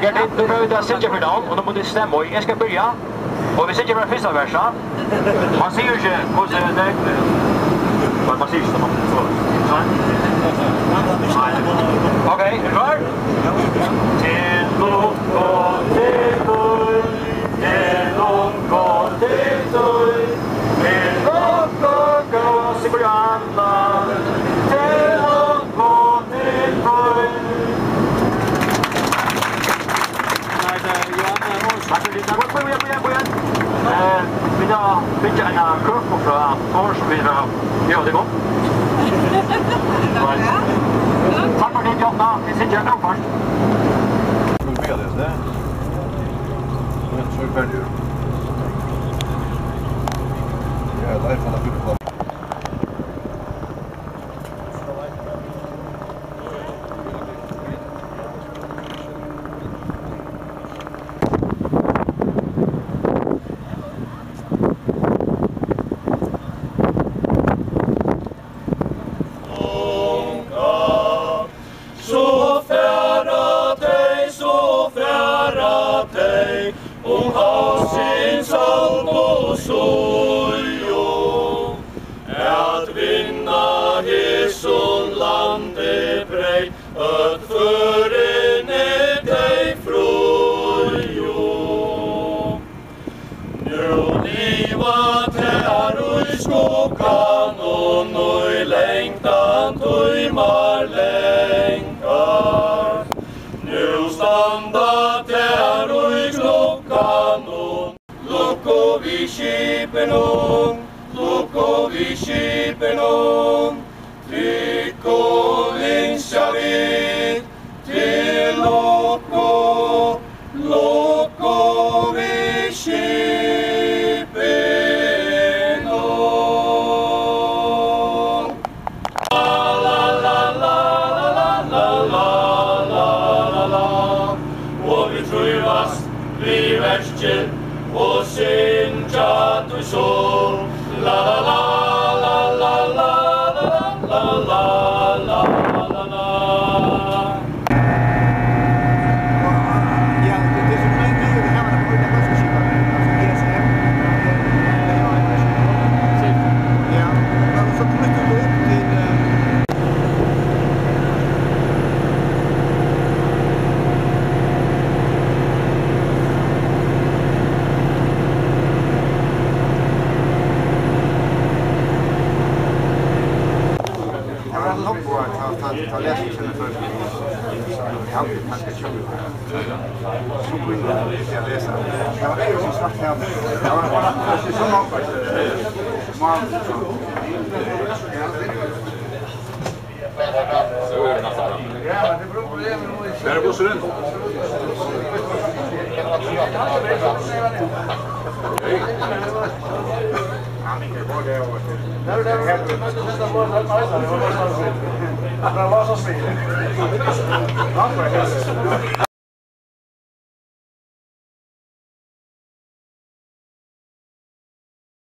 Björn, du behöver inte sitta för dem och de måste stämma och jag ska börja. Och vi sitter med första versen. Man ser ju inte hur det är. Man ser inte man får. Okej, är du klar? Till långt och till tull. Till långt och till tull. Till långt och gas i Brianna. Till långt och till tull. Vill jag bygga en kurva från Tors som vill göra det gott? Tack för ditt Jonna, vi sitter här först. Med det, det? Så är det färdigt. Ja, det är fan att bygga. Där är bussen.